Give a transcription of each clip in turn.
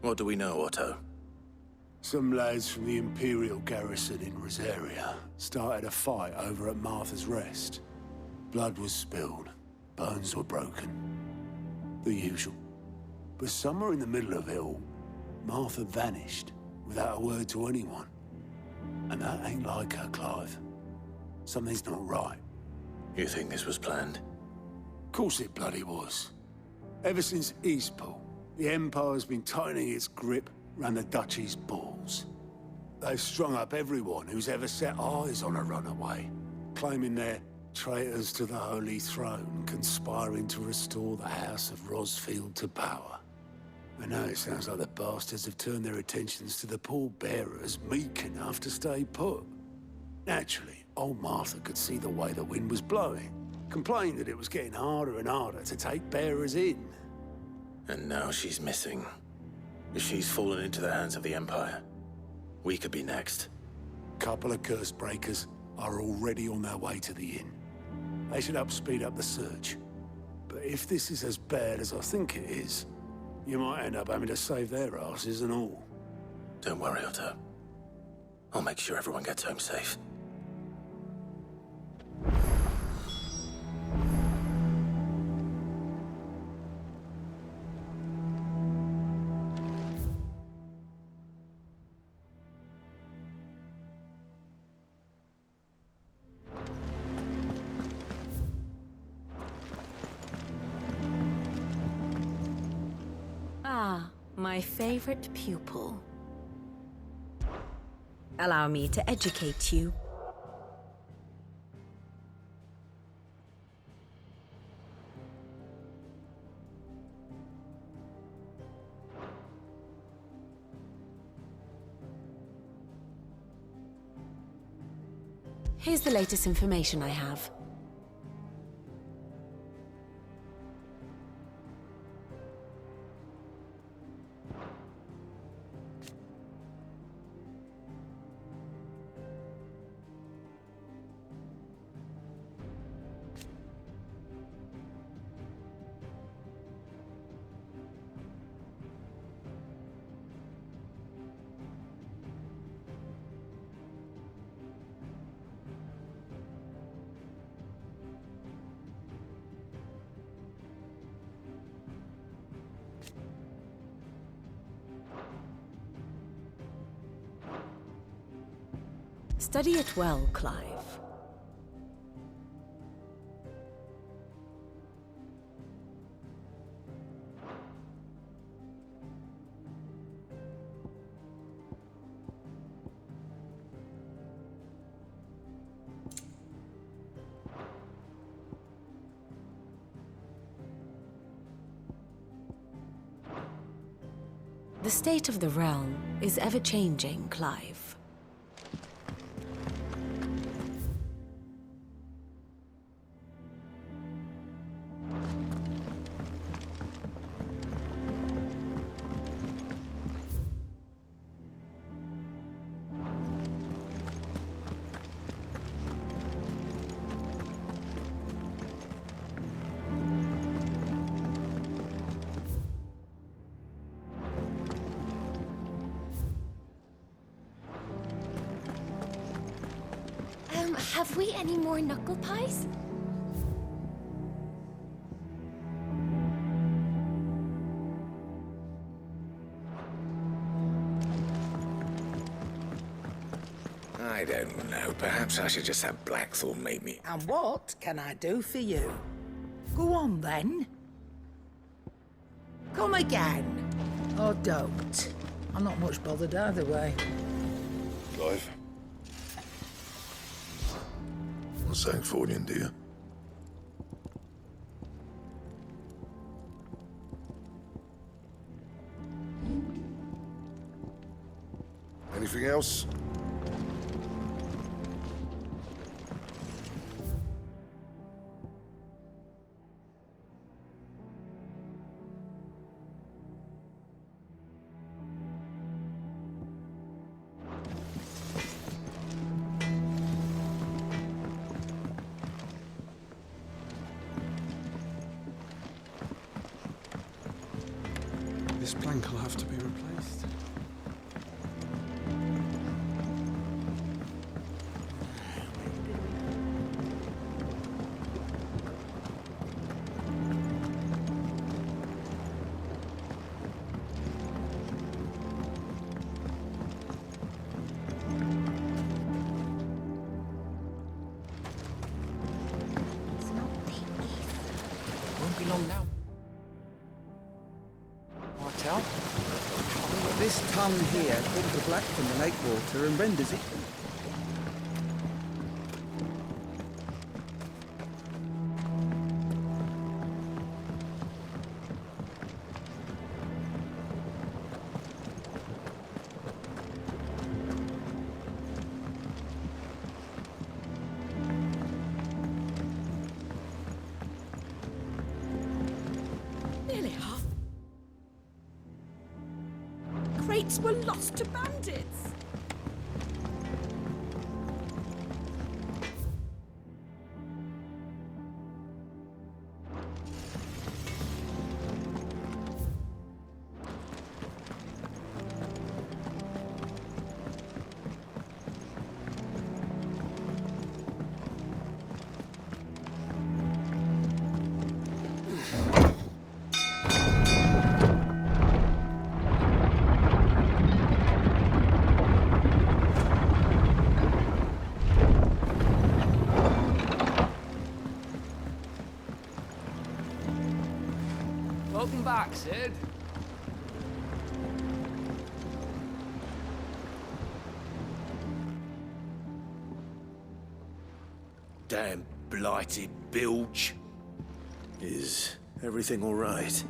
What do we know, Otto? Some lads from the Imperial garrison in Rosaria started a fight over at Martha's Rest. Blood was spilled, bones were broken. The usual. But somewhere in the middle of it all, Martha vanished without a word to anyone. And that ain't like her, Clive. Something's not right. You think this was planned? Of course it bloody was. Ever since Eastpool, the Empire's been tightening its grip around the Duchy's balls. They've strung up everyone who's ever set eyes on a runaway, claiming they're traitors to the Holy Throne, conspiring to restore the House of Rosfield to power. And now it sounds like the bastards have turned their attentions to the pallbearers meek enough to stay put. Naturally, old Martha could see the way the wind was blowing, complained that it was getting harder and harder to take bearers in. And now she's missing. If she's fallen into the hands of the Empire, we could be next. Couple of curse breakers are already on their way to the inn. They should help speed up the search. But if this is as bad as I think it is, you might end up having to save their asses and all. Don't worry, Otto. I'll make sure everyone gets home safe. Ah, my favorite pupil. Allow me to educate you. Here's the latest information I have. Study it well, Clive. The state of the realm is ever-changing, Clive. Have we any more knuckle pies? I don't know. Perhaps I should just have Blackthorn make me. And what can I do for you? Go on, then. Come again. Or don't. I'm not much bothered either way. Clive. What's that for you, dear? Anything else? This plank will have to be replaced. This tongue here pulls the black from the lake water and renders it. Nearly half. Crates were lost to bandits. Welcome back, Sid. Damn blighted bilge. Is everything all right?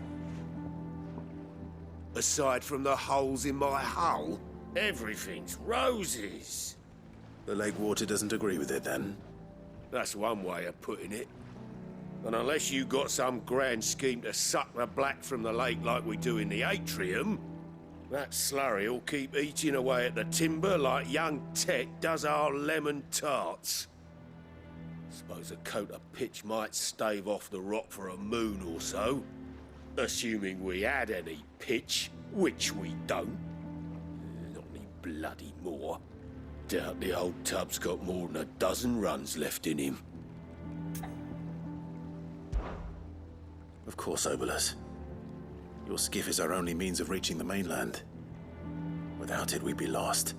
Aside from the holes in my hull, everything's roses. The lake water doesn't agree with it, then? That's one way of putting it. And unless you got some grand scheme to suck the black from the lake like we do in the atrium, that slurry'll keep eating away at the timber like young Tech does our lemon tarts. Suppose a coat of pitch might stave off the rot for a moon or so. Assuming we had any pitch, which we don't. Not any bloody more. Doubt the old tub's got more than a dozen runs left in him. Of course, Obolus. Your skiff is our only means of reaching the mainland. Without it, we'd be lost.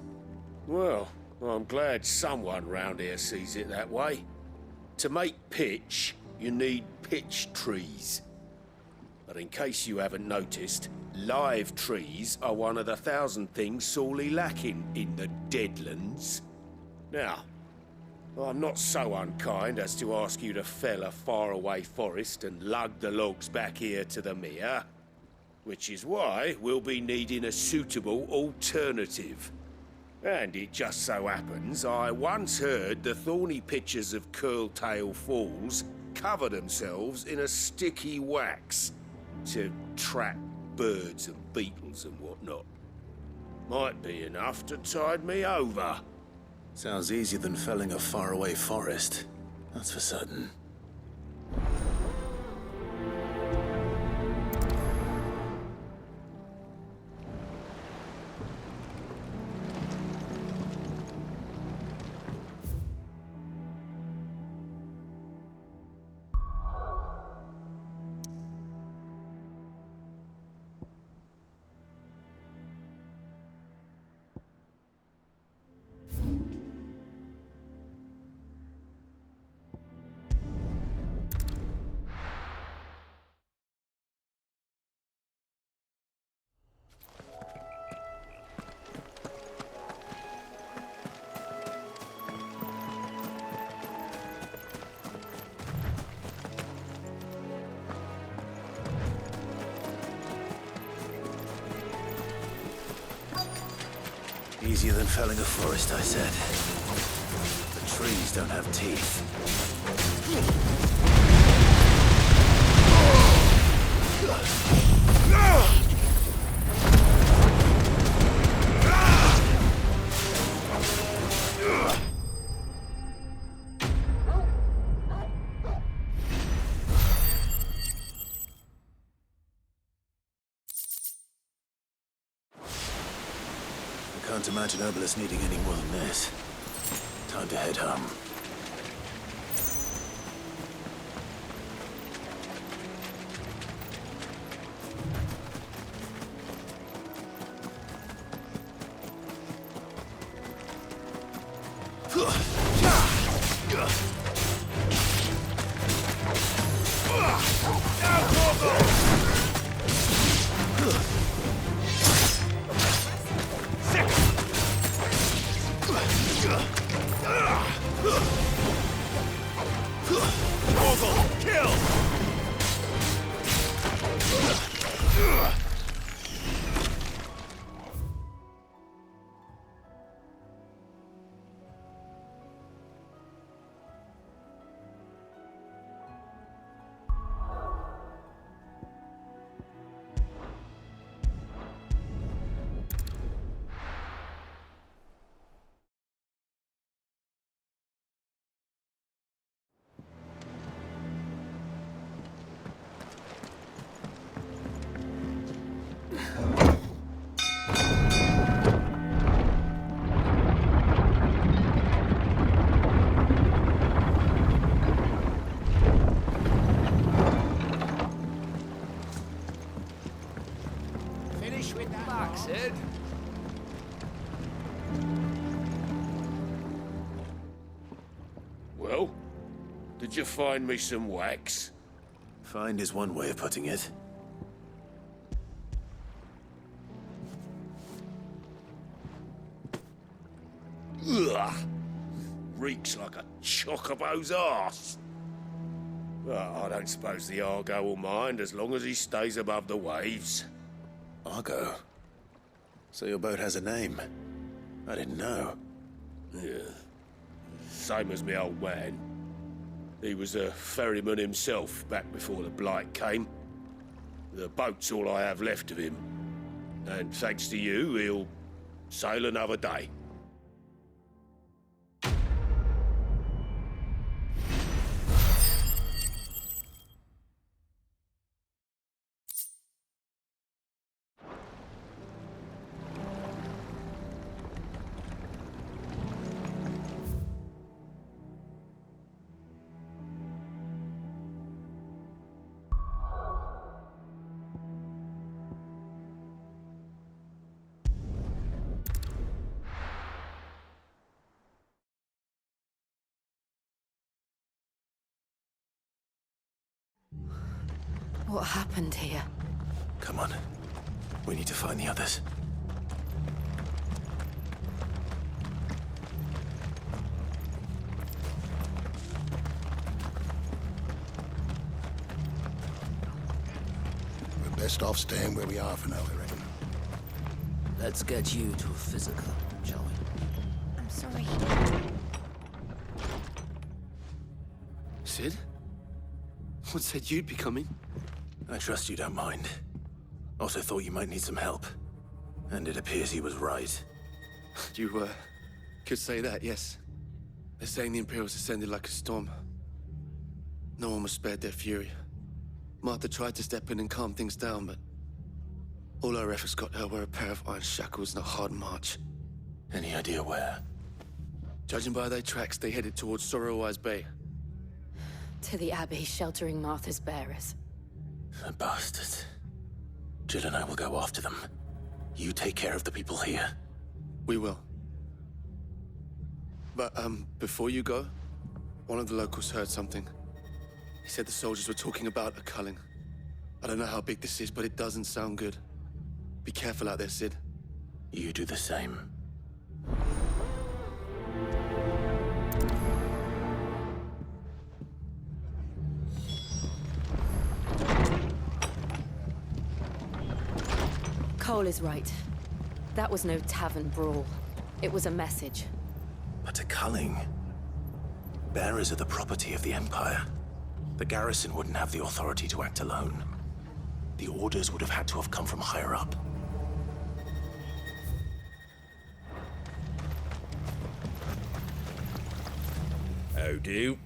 Well, I'm glad someone round here sees it that way. To make pitch, you need pitch trees. But in case you haven't noticed, live trees are one of the 1,000 things sorely lacking in the Deadlands. Now, I'm not so unkind as to ask you to fell a faraway forest and lug the logs back here to the mere, which is why we'll be needing a suitable alternative. And it just so happens I once heard the thorny pitchers of Curltail Falls cover themselves in a sticky wax to trap birds and beetles and whatnot. Might be enough to tide me over. Sounds easier than felling a faraway forest. That's for certain. Easier than felling a forest, I said. The trees don't have teeth. I can't imagine Obolus needing any more than this. Time to head home. Well, did you find me some wax? Find is one way of putting it. Ugh! Reeks like a chocobo's arse. Well, I don't suppose the Argo will mind as long as he stays above the waves. Argo? So your boat has a name? I didn't know. Yeah. Same as me old man. He was a ferryman himself back before the Blight came. The boat's all I have left of him. And thanks to you, he'll sail another day. What happened here? Come on. We need to find the others. We're best off staying where we are for now, I reckon. Let's get you to a physical, shall we? I'm sorry. Sid? What said you'd be coming? I trust you don't mind. Also thought you might need some help. And it appears he was right. You, could say that, yes. They're saying the Imperials ascended like a storm. No one was spared their fury. Martha tried to step in and calm things down, but all our efforts got her were a pair of iron shackles and a hard march. Any idea where? Judging by their tracks, they headed towards Sorrowwise Bay. To the Abbey sheltering Martha's bearers. The bastards. Jill and I will go after them. You take care of the people here. We will. But, before you go, one of the locals heard something. He said the soldiers were talking about a culling. I don't know how big this is, but it doesn't sound good. Be careful out there, Sid. You do the same. Cole is right. That was no tavern brawl. It was a message. But a culling? Bearers are the property of the Empire. The garrison wouldn't have the authority to act alone. The orders would have had to have come from higher up. How do?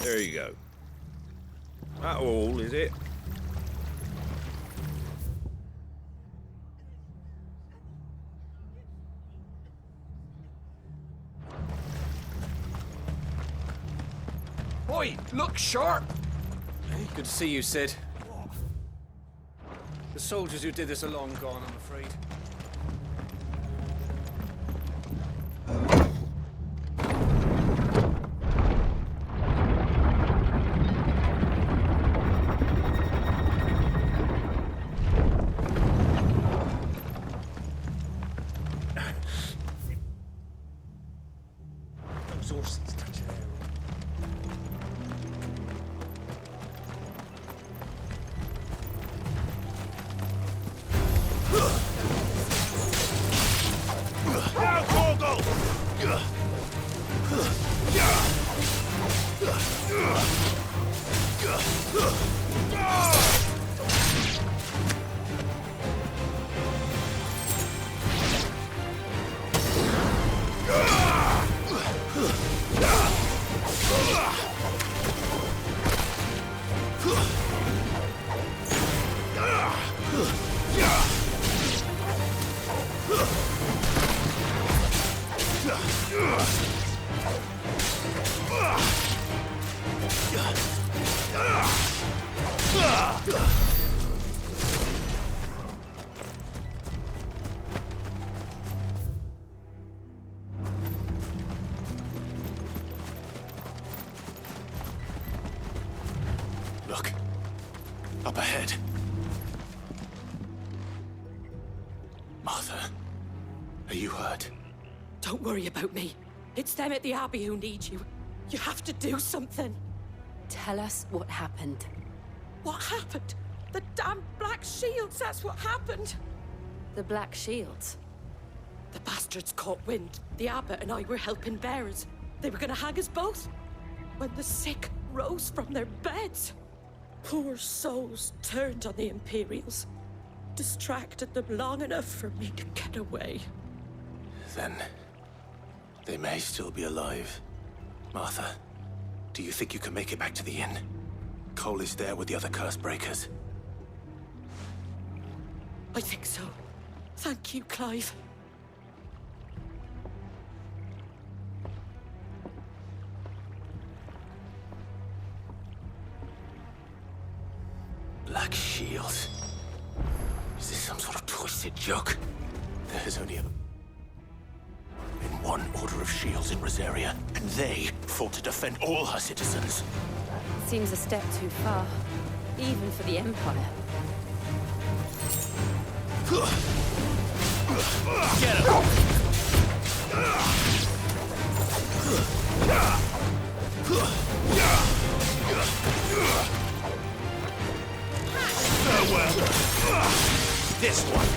There you go. That all, is it? Oi, look sharp! Good to see you, Sid. The soldiers who did this are long gone, I'm afraid. Look. Up ahead. Martha, are you hurt? Don't worry about me. It's them at the Abbey who need you. You have to do something. Tell us what happened. What happened? The damn Black Shields, that's what happened. The Black Shields? The bastards caught wind. The abbot and I were helping bearers. They were gonna hang us both. When the sick rose from their beds. Poor souls turned on the Imperials. Distracted them long enough for me to get away. Then they may still be alive. Martha, do you think you can make it back to the inn? Cole is there with the other curse breakers. I think so. Thank you, Clive. Black Shield. Is this some sort of twisted joke? There's only been one order of shields in Rosaria, and they fought to defend all her citizens. Seems a step too far, even for the Empire. Get him! Farewell! This one!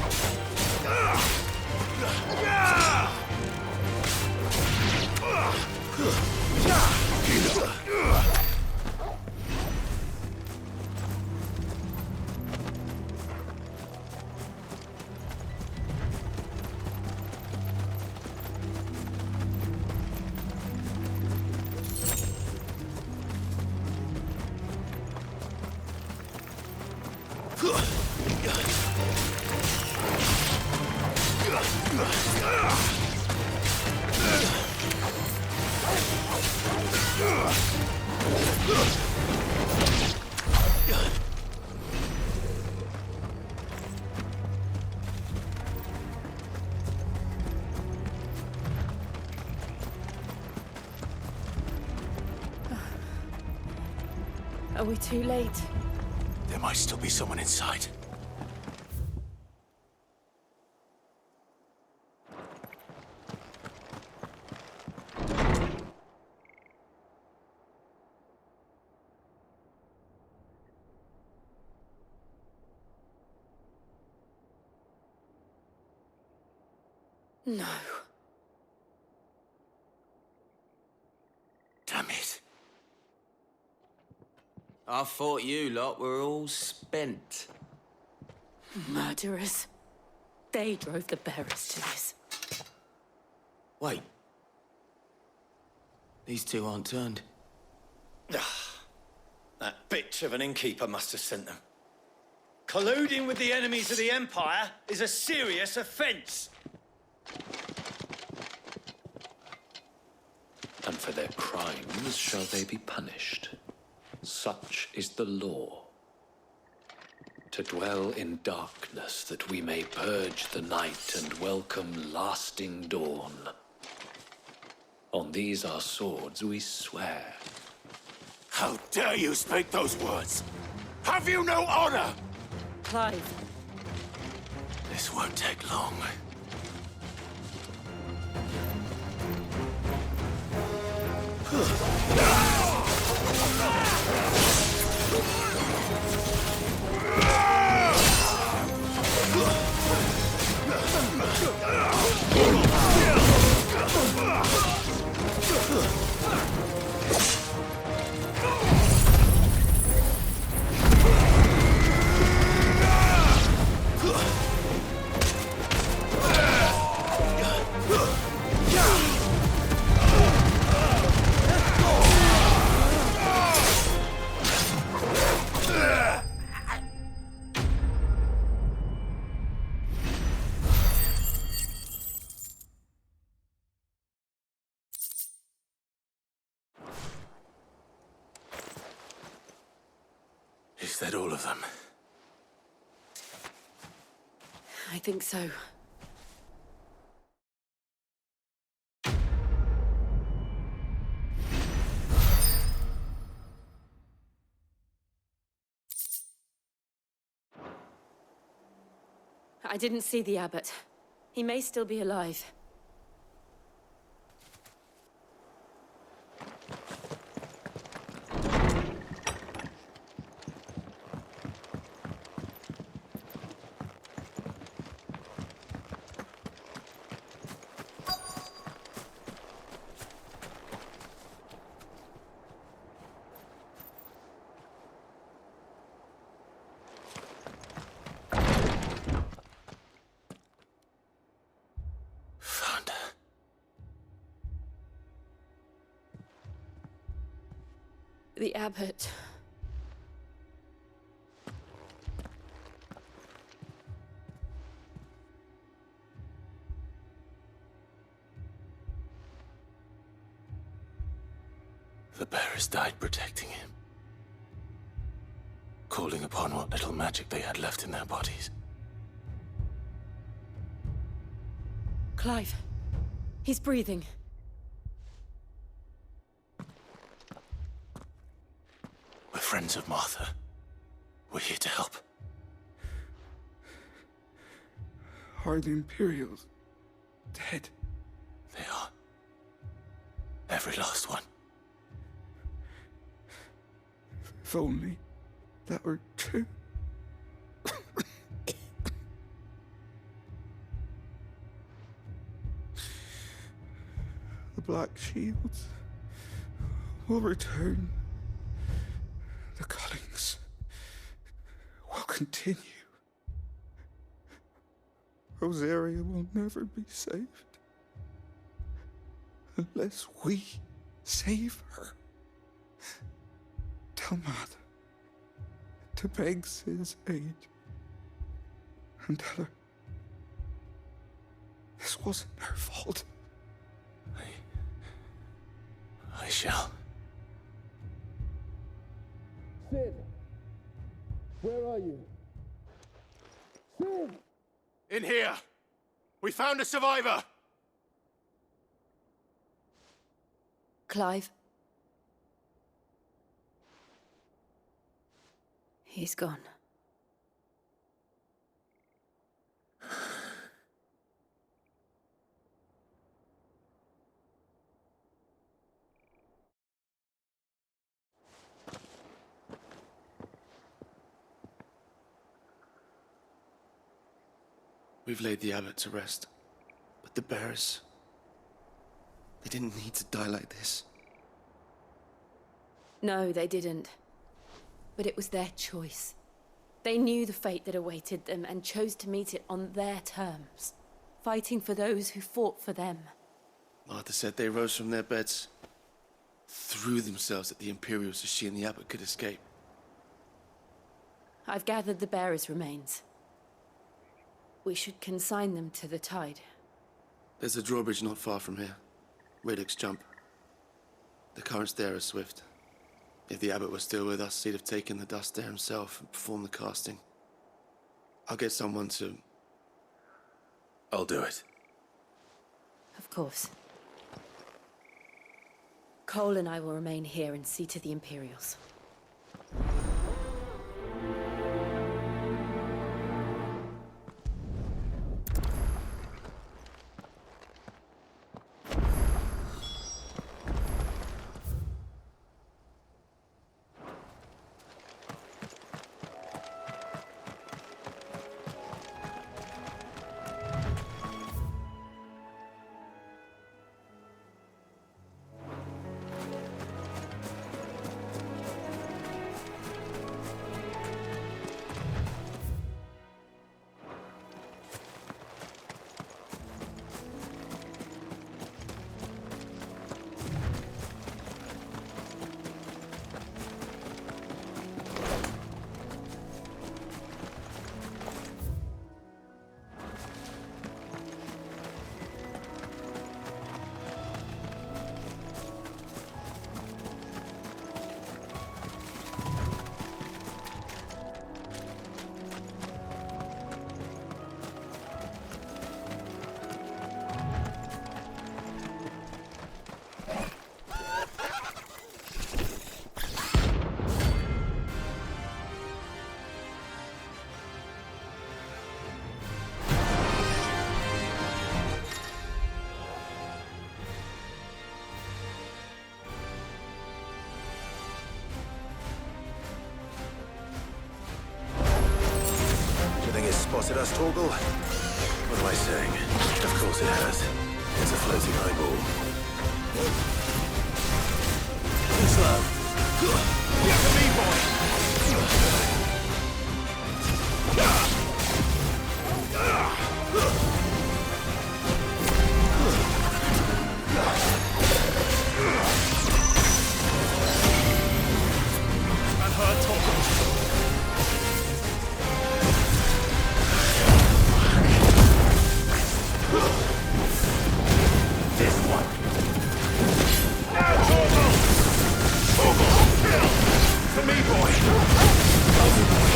Are we too late? There might still be someone inside. No. Damn it. I thought you lot were all spent. Murderers. They drove the bearers to this. Wait. These two aren't turned. That bitch of an innkeeper must have sent them. Colluding with the enemies of the Empire is a serious offense. And for their crimes shall they be punished. Such is the law. To dwell in darkness that we may purge the night and welcome lasting dawn. On these our swords we swear. How dare you speak those words? Have you no honor? Clive. This won't take long. Is that all of them? I think so. I didn't see the abbot. He may still be alive. The abbot. The bearers died protecting him. Calling upon what little magic they had left in their bodies. Clive. He's breathing. We're friends of Martha. We're here to help. Are the Imperials dead? They are. Every last one. If only that were true. The Black Shields will return. The cullings will continue. Rosaria will never be saved unless we save her. Tell Matt to beg Sid's aid and tell her this wasn't her fault. I shall. Sid! Where are you? Sid! In here! We found a survivor! Clive. He's gone. We've laid the abbot to rest. But the bearers... they didn't need to die like this. No, they didn't. But it was their choice. They knew the fate that awaited them and chose to meet it on their terms, fighting for those who fought for them. Martha said they rose from their beds, threw themselves at the Imperials so she and the abbot could escape. I've gathered the bearers' remains. We should consign them to the tide. There's a drawbridge not far from here. Radix Jump. The currents there are swift. If the abbot was still with us, he'd have taken the dust there himself and performed the casting. I'll get someone to... I'll do it. Of course. Cole and I will remain here and see to the Imperials. spotted us, Torgal? What am I saying? Of course it has. It's a floating eyeball. Slow. Get to me, boy! And her Torgal. This one. Now, Torgal! Torgal! Kill! For me, boy! Love you, boy!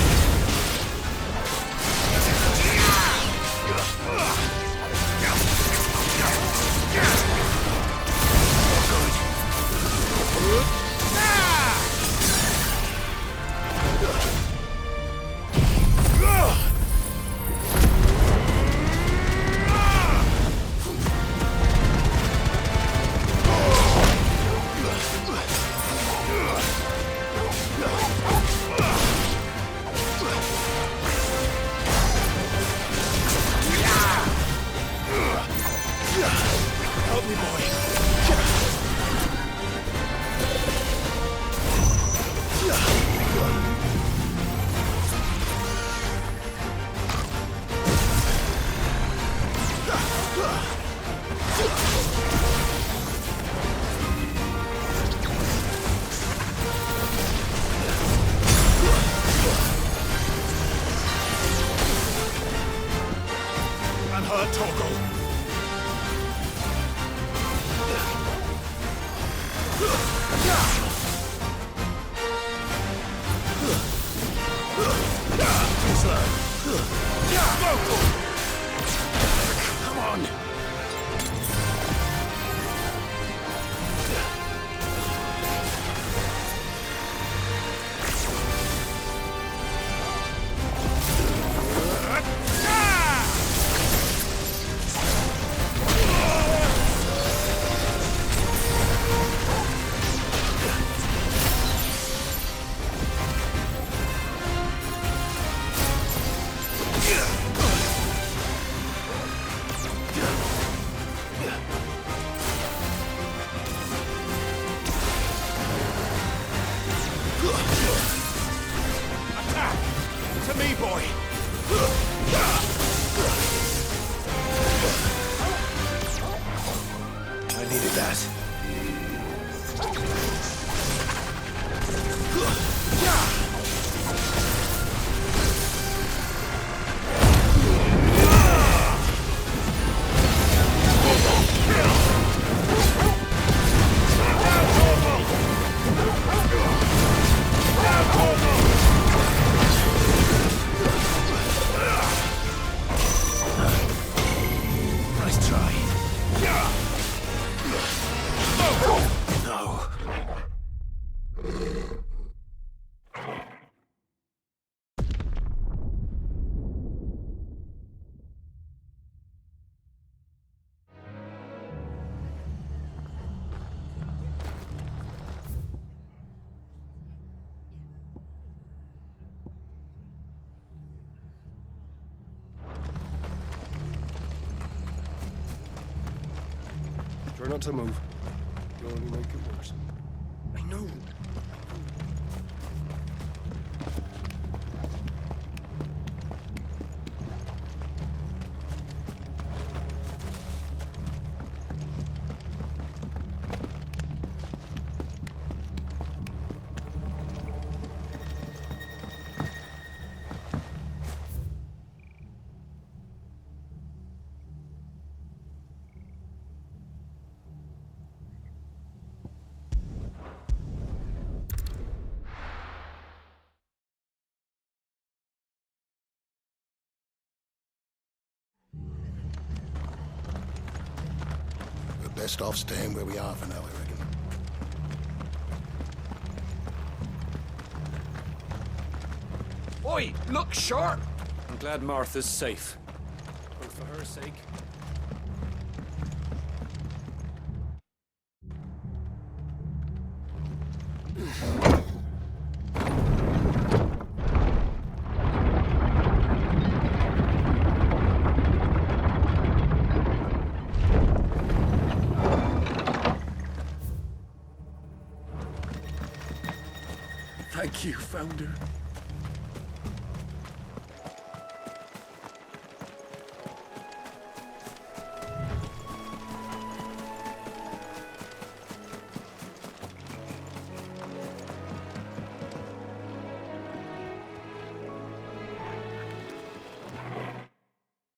Help me, boy. And her Torgal. Come on. Attack! To me, boy! I needed that. Nice try. No. Try not to move. You'll only make it worse. I know. Best off staying where we are for now, I reckon. Oi, look sharp! I'm glad Martha's safe. But for her sake. Thank you, Founder.